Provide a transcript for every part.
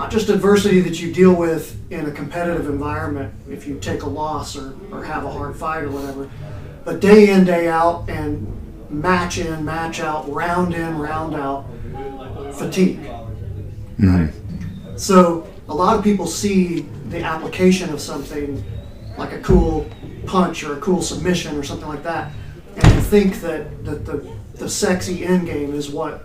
not just adversity that you deal with in a competitive environment if you take a loss or have a hard fight or whatever, but day in, day out, and match in, match out, round in, round out, fatigue. Right? So a lot of people see the application of something like a cool punch or a cool submission or something like that, and think that the sexy end game is what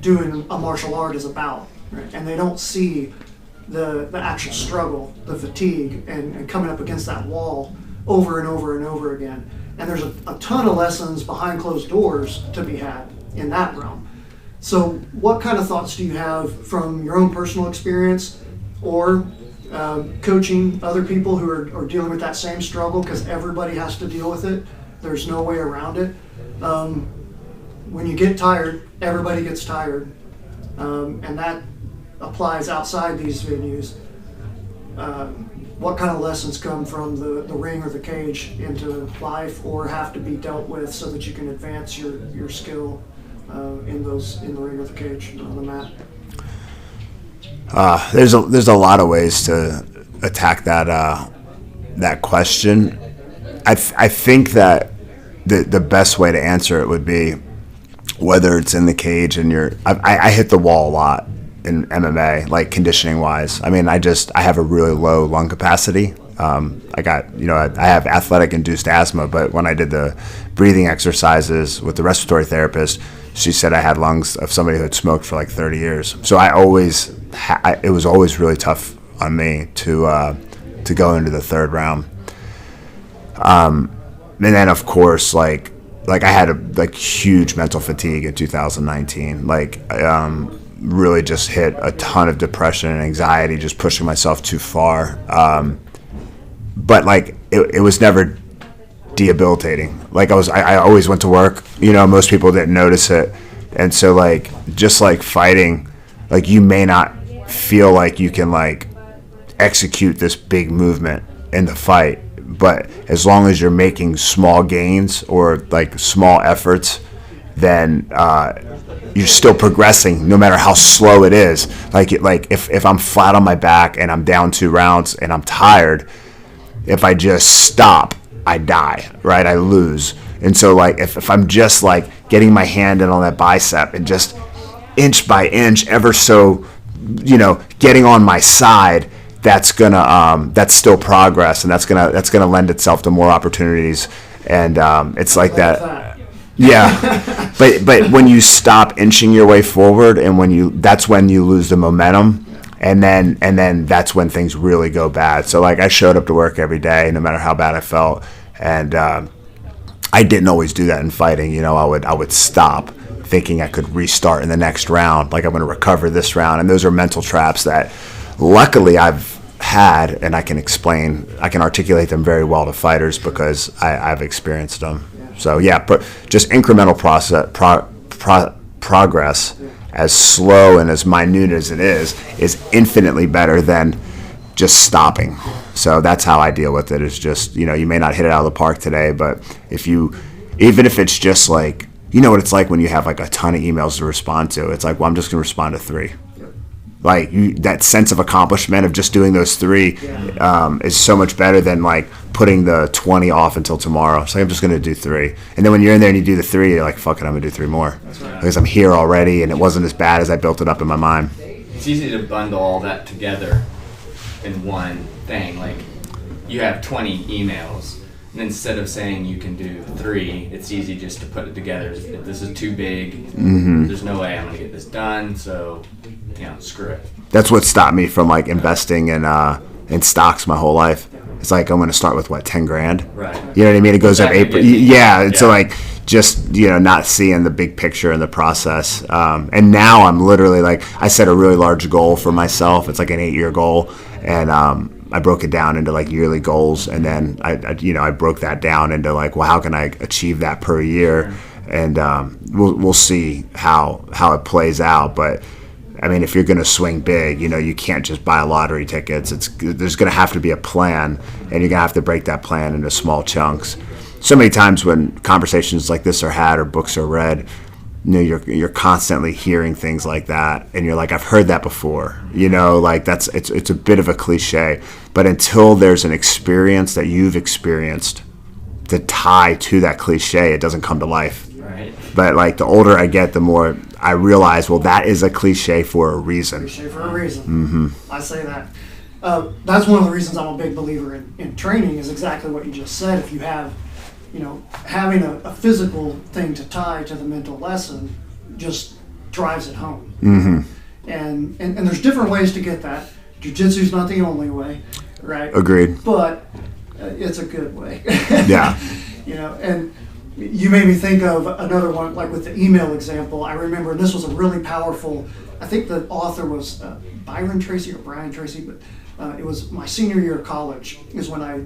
doing a martial art is about, right? And they don't see the actual struggle, the fatigue, and coming up against that wall over and over and over again. And there's a ton of lessons behind closed doors to be had in that realm. So what kind of thoughts do you have from your own personal experience or coaching other people who are dealing with that same struggle, because everybody has to deal with it. There's no way around it. When you get tired, everybody gets tired, and that applies outside these venues. What kind of lessons come from the ring or the cage into life, or have to be dealt with so that you can advance your skill in the ring or the cage on the mat? There's a lot of ways to attack that question. I think that the best way to answer it would be whether it's in the cage and I hit the wall a lot in MMA, like conditioning wise. I mean, I have a really low lung capacity. I have athletic induced asthma, but when I did the breathing exercises with the respiratory therapist, she said I had lungs of somebody who had smoked for like 30 years. So it was always really tough on me to go into the third round. And then of course, like I had huge mental fatigue in 2019. Really just hit a ton of depression and anxiety, just pushing myself too far. But it was never debilitating. I always went to work. Most people didn't notice it, and so just fighting, you may not feel like you can execute this big movement in the fight, but as long as you're making small gains or small efforts, then you're still progressing no matter how slow it is. If I'm flat on my back and I'm down 2 rounds and I'm tired, if I just stop, I die, right? I lose. And so if I'm just getting my hand in on that bicep and just inch by inch, ever so, getting on my side, that's still progress, and that's gonna lend itself to more opportunities. And it's like that. Yeah. But when you stop inching your way forward, and that's when you lose the momentum. And then that's when things really go bad. So I showed up to work every day, no matter how bad I felt, and I didn't always do that in fighting. I would stop, thinking I could restart in the next round, I'm going to recover this round, and those are mental traps that, luckily, I've had, and I can articulate them very well to fighters because I've experienced them. So yeah, just incremental progress. As slow and as minute as it is infinitely better than just stopping. So that's how I deal with it, is just, you may not hit it out of the park today, but even if it's just what it's like when you have a ton of emails to respond to, it's I'm just going to respond to 3. That sense of accomplishment of just doing those 3 is so much better than putting the 20 off until tomorrow. So I'm just going to do 3. And then when you're in there and you do the 3, you're like, fuck it, I'm going to do 3 more. Right. Because I'm here already, and it wasn't as bad as I built it up in my mind. It's easy to bundle all that together in one thing. You have 20 emails, and instead of saying you can do 3, it's easy just to put it together. If this is too big, there's no way I'm going to get this done, so screw it. That's what stopped me from investing in stocks my whole life. It's I'm going to start with 10 grand. Right. You know what I mean? It goes up 8. Yeah. And so just not seeing the big picture in the process. And now I'm literally I set a really large goal for myself. It's an 8-year goal, and I broke it down into yearly goals, and then I broke that down into well, how can I achieve that per year? And we'll see how it plays out, but. I mean, if you're going to swing big, you can't just buy lottery tickets. There's going to have to be a plan, and you're going to have to break that plan into small chunks. So many times when conversations like this are had or books are read, you're constantly hearing things like that, and you're like, I've heard that before. Like it's a bit of a cliche, but until there's an experience that you've experienced to tie to that cliche, it doesn't come to life. Right. But like the older I get, the more I realize, well, that is a cliche for a reason. Cliche for a reason. Mm-hmm. I say that. That's one of the reasons I'm a big believer in training, is exactly what you just said. If you have, having a physical thing to tie to the mental lesson just drives it home. Mm-hmm. And there's different ways to get that. Jiu-jitsu's not the only way, right? Agreed. But it's a good way. Yeah. And you made me think of another one, like with the email example. I remember this was a really powerful, I think the author was Byron Tracy or Brian Tracy, but it was my senior year of college is when I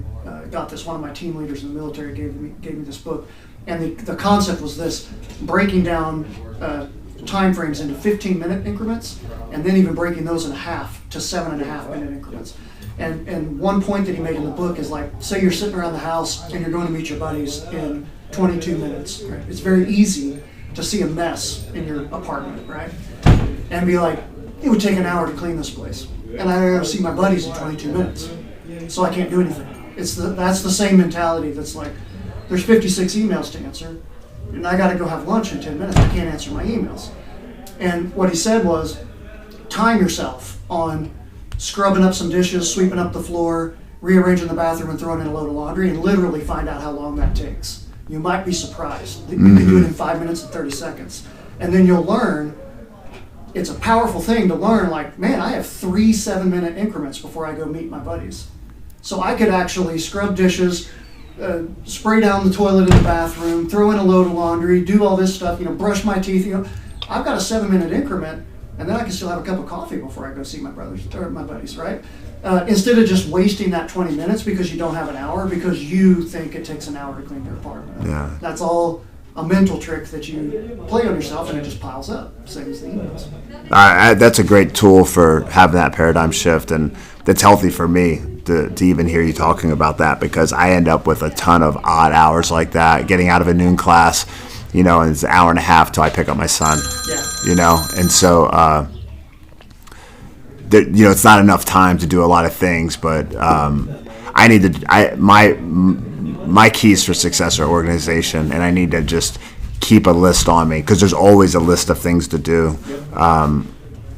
got this. One of my team leaders in the military gave me this book. And the concept was this: breaking down time frames into 15-minute increments, and then even breaking those in half to 7.5-minute increments. And one point that he made in the book is, like, say you're sitting around the house and you're going to meet your buddies in 22 minutes. Right? It's very easy to see a mess in your apartment, right? And be like, it would take an hour to clean this place, and I gotta see my buddies in 22 minutes, so I can't do anything. That's the same mentality that's like, there's 56 emails to answer, and I gotta go have lunch in 10 minutes. I can't answer my emails. And what he said was, time yourself on scrubbing up some dishes, sweeping up the floor, rearranging the bathroom, and throwing in a load of laundry, and literally find out how long that takes. You might be surprised. You can do it in 5 minutes and 30 seconds. And then you'll learn, it's a powerful thing to learn, like, man, I have 3 7-minute increments before I go meet my buddies. So I could actually scrub dishes, spray down the toilet in the bathroom, throw in a load of laundry, do all this stuff, brush my teeth. I've got a 7-minute increment, and then I can still have a cup of coffee before I go see my brothers or my buddies, right? Instead of just wasting that 20 minutes because you don't have an hour, because you think it takes an hour to clean your apartment. Yeah. That's all a mental trick that you play on yourself, and it just piles up, same as the emails. That's a great tool for having that paradigm shift, and that's healthy for me to even hear you talking about that, because I end up with a ton of odd hours like that, getting out of a noon class, and it's an hour and a half till I pick up my son. Yeah. And so it's not enough time to do a lot of things, but I need to. My keys for success are organization, and I need to just keep a list on me, because there's always a list of things to do.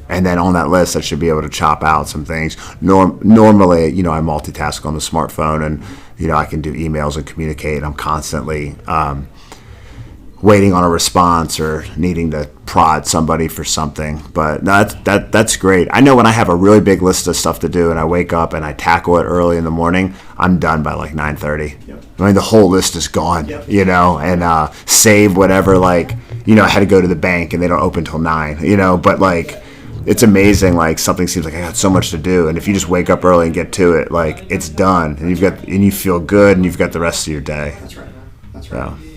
And then on that list, I should be able to chop out some things. Normally, I multitask on the smartphone, and I can do emails and communicate. I'm constantly waiting on a response or needing to prod somebody for something. But no, that's great. I know when I have a really big list of stuff to do and I wake up and I tackle it early in the morning, I'm done by like 9:30. Yep. I mean, the whole list is gone. Yep. And save whatever. Like, I had to go to the bank and they don't open till 9. But like, it's amazing. Like, something seems like I got so much to do, and if you just wake up early and get to it, like, it's done, and you feel good, and you've got the rest of your day. That's right. That's right. So.